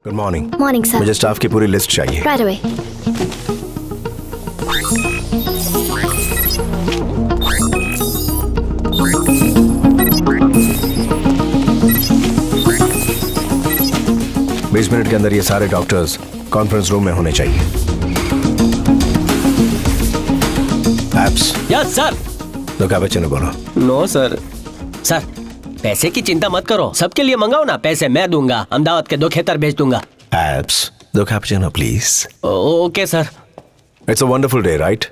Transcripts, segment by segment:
Good morning. Morning sir. मुझे staff की पूरी लिस्ट चाहिए। Right away. बीस मिनट के अंदर ये सारे डॉक्टर्स कॉन्फ्रेंस रूम में होने चाहिए। एप्स। Yes sir. तो क्या बच्चे ने बोलो। No sir. सर पैसे की चिंता मत करो, सबके लिए मंगाओ ना, पैसे मैं दूंगा, अहमदाबाद के 2 खेतर भेज दूंगा। एप्स दो cappuccino please. Okay sir. It's a wonderful day right?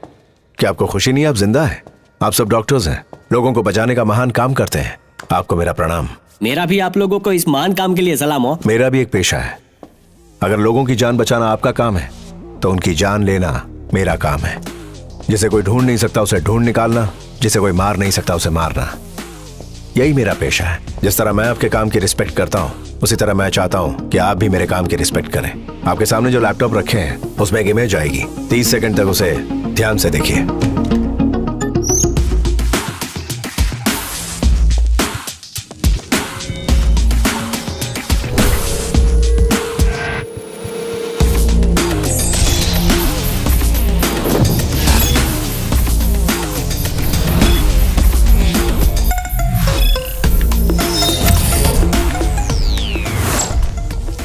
क्या आपको खुशी नहीं है आप जिंदा हैं? आप सब डॉक्टर्स हैं, लोगों को बचाने का महान काम करते हैं। आपको मेरा प्रणाम। मेरा भी आप लोगों को इस महान काम के लिए सलाम हो। मेरा भी एक पेशा है। अगर लोगों की जान बचाना आपका काम है तो उनकी जान लेना मेरा काम है। जिसे कोई ढूंढ नहीं सकता उसे ढूंढ निकालना, जिसे कोई मार नहीं सकता उसे मारना, यही मेरा पेशा है। जिस तरह मैं आपके काम की रिस्पेक्ट करता हूँ उसी तरह मैं चाहता हूँ कि आप भी मेरे काम की रिस्पेक्ट करें। आपके सामने जो लैपटॉप रखे हैं उसमें एक इमेज आएगी, 30 सेकंड तक उसे ध्यान से देखिए।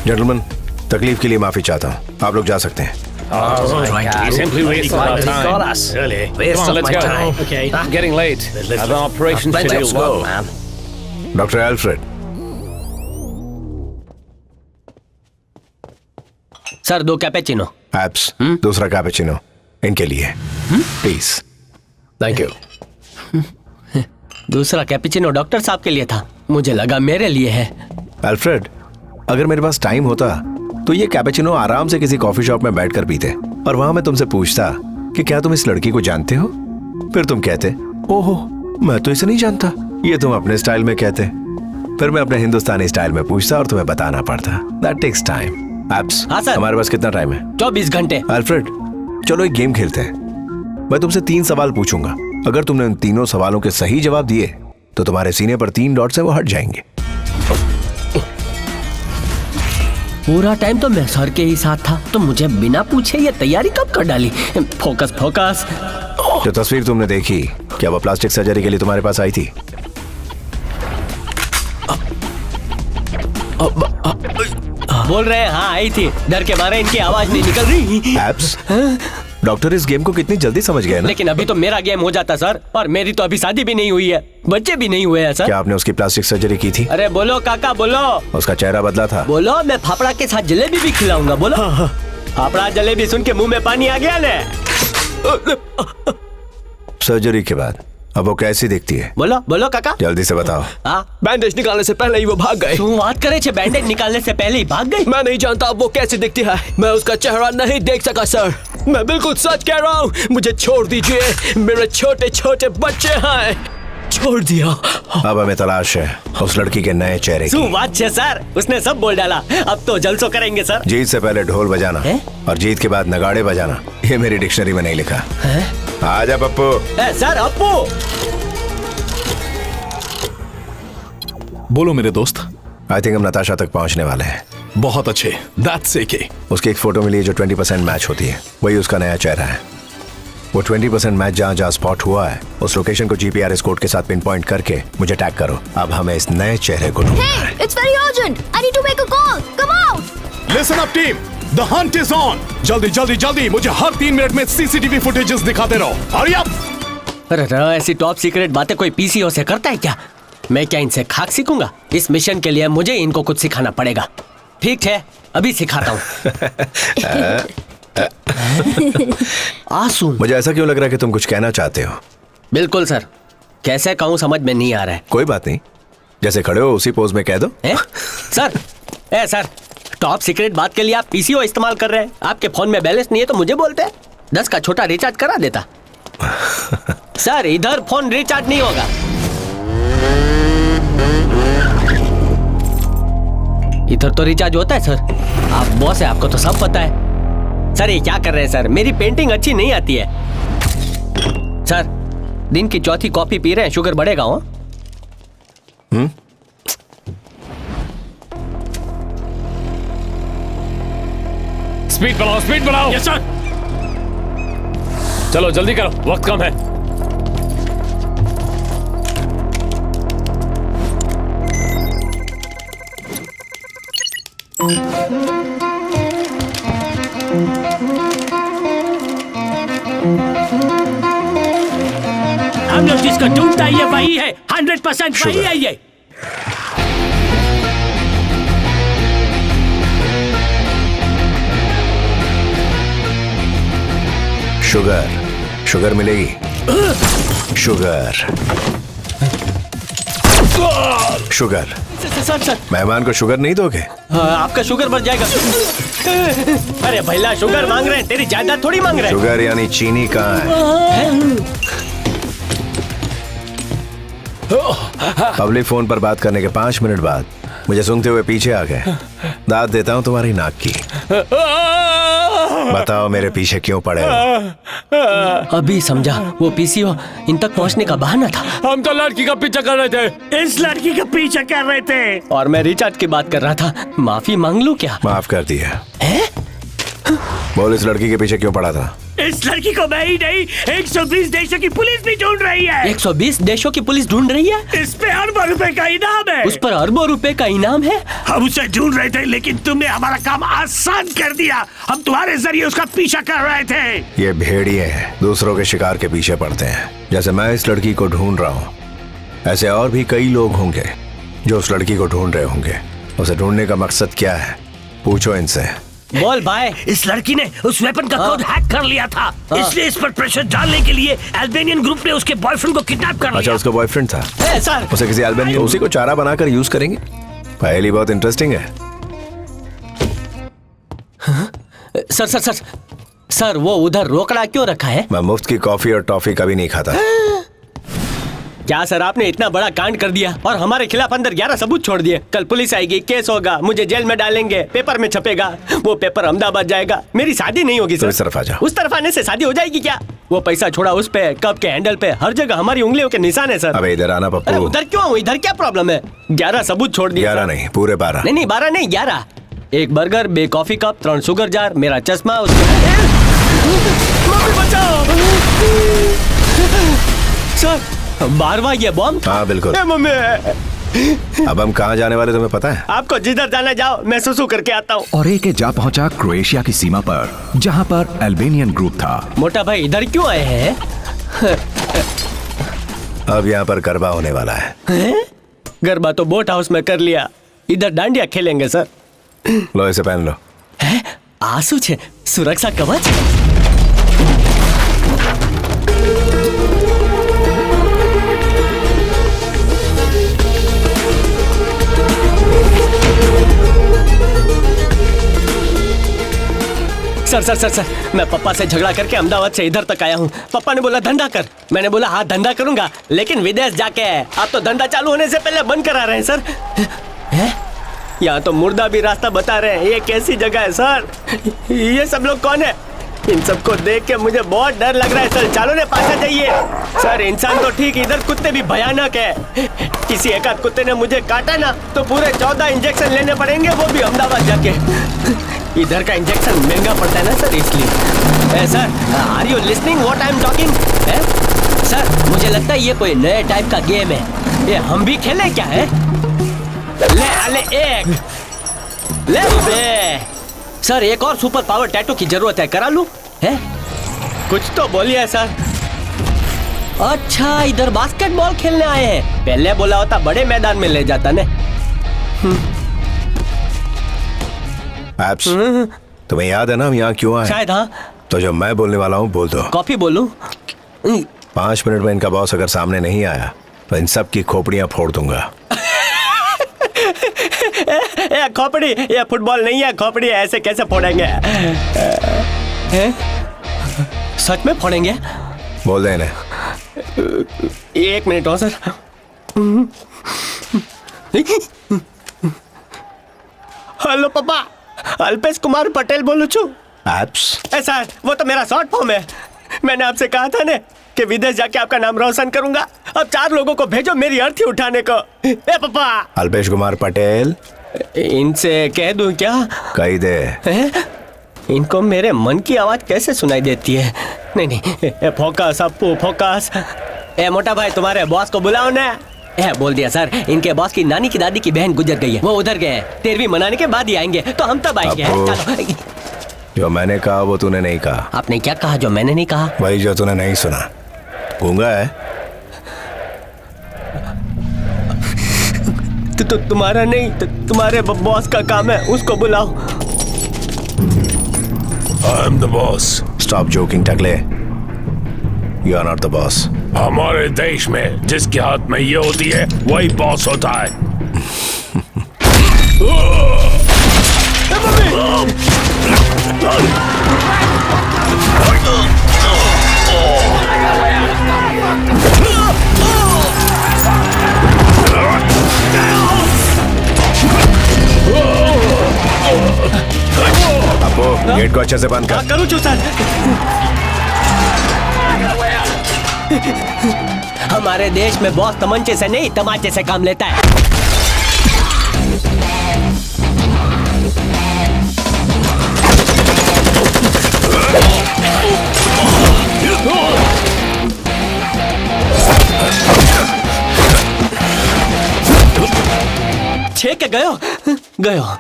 जेंटलमैन, तकलीफ के लिए माफी चाहता हूँ, आप लोग जा सकते हैं। Simply wasted our time. Really? Come on, let's go. Okay. Getting late. I have an operation to do. Doctor Alfred. Sir 2 cappuccino. Apps दूसरा कैपुचिनो इनके लिए प्लीज। Thank you. दूसरा कैपेचिनो डॉक्टर साहब के लिए था, मुझे लगा मेरे लिए है। एल्फ्रेड, अगर मेरे पास टाइम होता तो ये कैपुचिनो आराम से किसी कॉफी शॉप में बैठकर पीते और वहां मैं तुमसे पूछता कि क्या तुम इस लड़की को जानते हो, फिर तुम कहते ओहो मैं तो इसे नहीं जानता, ये तुम अपने स्टाइल में कहते, फिर मैं अपने हिंदुस्तानी स्टाइल में पूछता और तुम्हें बताना पड़ता। That takes time. एप्स, हाँ सर। हमारे पास कितना टाइम है? 24 घंटे। एल्फ्रेड, चलो एक गेम खेलते हैं। मैं तुमसे 3 सवाल पूछूंगा, अगर तुमने उन तीनों सवालों के सही जवाब दिए तो तुम्हारे सीने पर 3 डॉट्स है वो हट जाएंगे। पूरा टाइम तो मैं सर के ही साथ था, तो मुझे बिना पूछे ये तैयारी कब कर डाली? Focus focus. जो तस्वीर तुमने देखी, क्या वो प्लास्टिक सर्जरी के लिए तुम्हारे पास आई थी? बोल रहे हैं हाँ आई थी, डर के मारे इनकी आवाज नहीं निकल रही। एप्स, डॉक्टर इस गेम को कितनी जल्दी समझ गए ना? लेकिन अभी तो मेरा गेम हो जाता सर, और मेरी तो अभी शादी भी नहीं हुई है, बच्चे भी नहीं हुए हैं सर। क्या आपने उसकी प्लास्टिक सर्जरी की थी? अरे बोलो काका बोलो। उसका चेहरा बदला था? बोलो, मैं फाफड़ा के साथ जलेबी भी खिलाऊंगा। बोलो। फाफड़ा जलेबी सुन के मुंह में पानी आ गया ना। सर्जरी के बाद अब वो कैसी दिखती है? बोलो बोलो काका, जल्दी से बताओ। बैंडेज निकालने से पहले ही वो भाग गए। तू बात करे छे, बैंडेज निकालने से पहले ही भाग गई? मैं नहीं जानता अब वो कैसे दिखती है, मैं उसका चेहरा नहीं देख सका सर। मैं बिल्कुल सच कह रहा हूँ, मुझे छोड़ दीजिए, मेरे छोटे छोटे बच्चे हैं। छोड़ दिया। अब हमें तलाश है उस लड़की के नए चेहरे तू की। बात छे सर, उसने सब बोल डाला, अब तो जलसो करेंगे सर। जीत से पहले ढोल बजाना और जीत के बाद नगाड़े बजाना, ये मेरी डिक्शनरी में नहीं लिखा। आजा पप्पू। सर अप्पू। बोलो मेरे दोस्त। आई थिंक हम नताशा तक पहुंचने वाले हैं। बहुत अच्छे। That's okay. उसकी एक फोटो मिली है जो 20% मैच होती है, वही उसका नया चेहरा है। वो 20% मैच जहाँ जहाँ स्पॉट हुआ है उस लोकेशन को जीपीआरएस कोड के साथ पिन पॉइंट करके मुझे टैग करो। अब हमें इस नए चेहरे को ढूंढना है। Hey, it's very urgent. I need to make a call. Come out. Listen up team, the Hunt is on. जल्दी जल्दी जल्दी मुझे हर 3 मिनट में सीसीटीवी फुटेजेस दिखाते रहो। Hurry up. अरे ऐसी टॉप सीक्रेट बातें कोई पीसीओ से करता है क्या? मैं क्या इनसे खाक सीखूंगा? इस मिशन के लिए मुझे इनको कुछ सिखाना पड़ेगा। ठीक है, अभी सिखाता हूँ। आंसू। मुझे ऐसा क्यों लग रहा है कि तुम कुछ कहना चाहते हो? बिल्कुल सर, कैसे कहूँ समझ में नहीं आ रहा है। कोई बात नहीं, जैसे खड़े हो उसी पोज में कह दो। सर टॉप सीक्रेट बात के लिए आप पीसीओ इस्तेमाल कर रहे हैं, आपके फोन में बैलेंस नहीं है तो मुझे बोलते हैं 10 का छोटा रिचार्ज करा देता। सर इधर फोन रिचार्ज नहीं होगा। इधर तो रिचार्ज होता है सर, आप बॉस है, आपको तो सब पता है। सर ये क्या कर रहे हैं सर, मेरी पेंटिंग अच्छी नहीं आती है। सर दिन की चौथी कॉफी पी रहे हैं, शुगर बढ़ेगा। हो स्पीड बढ़ाओ। Yes sir. चलो जल्दी करो, वक्त कम है। हम लोग जिसको ढूंढता है ये वही है, 100% वही है ये। शुगर मिलेगी। शुगर। सर मेहमान को शुगर नहीं दोगे? आपका शुगर बढ़ जाएगा। अरे भैया शुगर मांग रहे हैं, तेरी जायदाद थोड़ी मांग रहे हैं। शुगर यानी चीनी कहाँ है? पब्लिक फोन पर बात करने के 5 मिनट बाद मुझे सूंघते हुए पीछे आ गए। दाद देता हूँ तुम्हारी नाक की। बताओ मेरे पीछे क्यों पड़े हो? अभी समझा, वो पीसीओ इन तक पहुंचने का बहाना था। हम तो लड़की का पीछा कर रहे थे। इस लड़की का पीछा कर रहे थे और मैं रिचार्ज की बात कर रहा था। माफी मांग लूं क्या? माफ कर दिया। बोल, इस लड़की के पीछे क्यों पड़ा था? इस लड़की को मैं ही नहीं, 120 देशों की पुलिस भी ढूंढ रही है। 120 देशों की पुलिस ढूंढ रही है? इस पे अरबों रुपए का इनाम है। उस पर अरबों रुपए का इनाम है? हम उसे ढूंढ रहे थे, लेकिन तुमने हमारा काम आसान कर दिया। हम तुम्हारे जरिए उसका पीछा कर रहे थे। ये भेड़िए हैं, दूसरों के शिकार के पीछे पड़ते हैं। जैसे मैं इस लड़की को ढूंढ रहा हूँ, ऐसे और भी कई लोग होंगे जो उस लड़की को ढूंढ रहे होंगे। उसे ढूंढने का मकसद क्या है? पूछो इनसे। बोल भाई। इस लड़की ने उस वेपन का कोड हैक कर लिया था, इसलिए इस पर प्रेशर डालने के लिए अल्बेनियन ग्रुप ने उसके बॉयफ्रेंड को किडनैप कर लिया। अच्छा, उसका बॉयफ्रेंड था? सर उसे किसी अल्बेनियन, उसी को चारा बनाकर यूज करेंगे। पहली बहुत इंटरेस्टिंग है। सर सर सर सर वो उधर रोकड़ा क्यों रखा है? मैं मुफ्त की कॉफी और टॉफी कभी नहीं खाता। क्या सर, आपने इतना बड़ा कांड कर दिया और हमारे खिलाफ अंदर 11 सबूत छोड़ दिए। कल पुलिस आएगी, केस होगा, मुझे जेल में डालेंगे, पेपर में छपेगा, वो पेपर अहमदाबाद जाएगा, मेरी शादी नहीं होगी सर। तो इस तरफ आ जाओ। उस तरफ आने से शादी हो जाएगी क्या? वो पैसा छोड़ा उस पे, कप के हैंडल पे, हर जगह हमारी उंगलियों के निशान है सर। अबे इधर आना अरे पप्पू। उधर क्यों? इधर क्या प्रॉब्लम है? 11 सबूत छोड़ दिए। 11 नहीं, पूरे 12। नहीं 12 नहीं, 11। 1 burger, 2 coffee cup, 3 sugar jar, मेरा चश्मा, मम्मी बचाओ सर। 12वां ये बॉम्ब? हाँ बिल्कुल। मम्मी, अब हम कहाँ जाने वाले तुम्हें पता है? आपको जिधर जाना जाओ, मैं सुसु करके आता हूँ। और एक जा पहुंचा क्रोएशिया की सीमा पर, जहां पर अल्बेनियन ग्रुप था। मोटा भाई इधर क्यों आए हैं? अब यहाँ पर गरबा होने वाला है। गरबा तो बोट हाउस में कर लिया, इधर डांडिया खेलेंगे सर। लो इसे पहन लो। आंसू छे, सुरक्षा कवच। सर सर सर सर मैं पप्पा से झगड़ा करके अहमदाबाद से इधर तक आया हूँ। पप्पा ने बोला धंधा कर, मैंने बोला हाँ धंधा करूंगा, लेकिन विदेश जाके। आप तो धंधा चालू होने से पहले बंद करा रहे हैं सर। यहाँ तो मुर्दा भी रास्ता बता रहे हैं। ये कैसी जगह है सर? ये सब लोग कौन है? इन सबको देख के मुझे बहुत डर लग रहा है सर। चालू ने पास जाइए सर। इंसान तो ठीक, इधर कुत्ते भी भयानक है। किसी एक आध कुत्ते ने मुझे काटा ना तो पूरे 14 इंजेक्शन लेने पड़ेंगे, वो भी अहमदाबाद जाके। इधर का इंजेक्शन महंगा पड़ता है ना सर, इसलिए। Sir are you listening what I am talking? Sir मुझे लगता है ये कोई नए टाइप का गेम है। ये हम भी खेले क्या है? ले एक ले बे। सर एक और सुपर पावर टैटू की जरूरत है, करा लूं? है कुछ तो बोलिए सर। अच्छा इधर बास्केटबॉल खेलने आए हैं, पहले बोला होता बड़े मैदान में ले जाता ने। एप्स, तुम्हें याद है ना हम यहाँ क्यों आए? शायद हाँ। तो जो मैं बोलने वाला हूँ बोल दो। कॉफी बोलूं? 5 मिनट में इनका बॉस अगर सामने नहीं आया तो इन सब की खोपड़ियाँ फोड़ दूंगा। ये खोपड़ी, ये फुटबॉल नहीं है, खोपड़ी है। ऐसे कैसे फोड़ेंगे? सच में फोड़ेंगे? बोल दे इन्हें। 1 मिनट हो सर। हेलो पापा, अल्पेश कुमार पटेल बोलू छू। एप्स, सर वो तो मेरा शॉर्ट फॉर्म है। मैंने आपसे कहा था ने कि विदेश जाके आपका नाम रोशन करूंगा। अब 4 लोगों को भेजो मेरी अर्थी उठाने को। ए पापा। अल्पेश कुमार पटेल। इनसे कह दूं क्या? कही दे। इनको मेरे मन की आवाज कैसे सुनाई देती है? नहीं नहीं, फोकस अपू फोकस। ए मोटा भाई, तुम्हारे बॉस को बुलाओ ना। बोल दिया सर, इनके बॉस की नानी की दादी की बहन गुजर गई है, वो उधर गए हैं। 13वीं मनाने के बाद ही आएंगे, तो हम तब आएंगे। चलो। जो मैंने कहा वो तूने नहीं कहा। आपने क्या कहा जो मैंने नहीं कहा? वही जो तूने नहीं सुना। गूंगा है? तो तुम्हारा नहीं, तुम्हारे बॉस का काम है, उसको बुलाओ। I am the boss. Stop joking, Takle. You are not the boss. हमारे देश में जिसके हाथ में ये होती है वही बॉस होता है। अपो, गेट को अच्छे से बंद कर। करूँ सर। हमारे देश में बॉस तमंचे से नहीं, तमाचे से काम लेता है। छेक गयो गयो।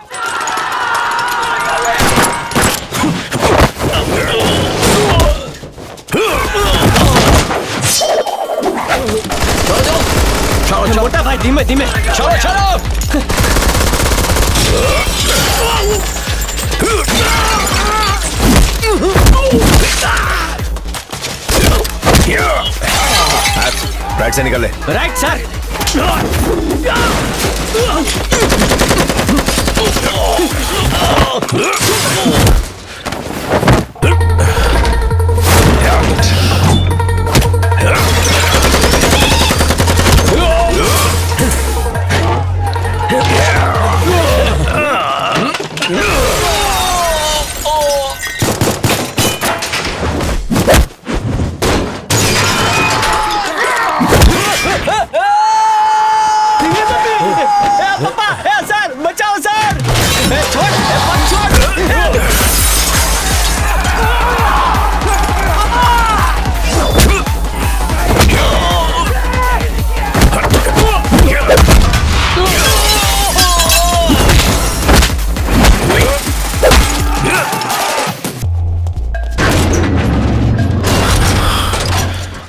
चलो मोटा भाई, धीमे धीमे। चलो चलो। राइट से निकल ले। Right sir.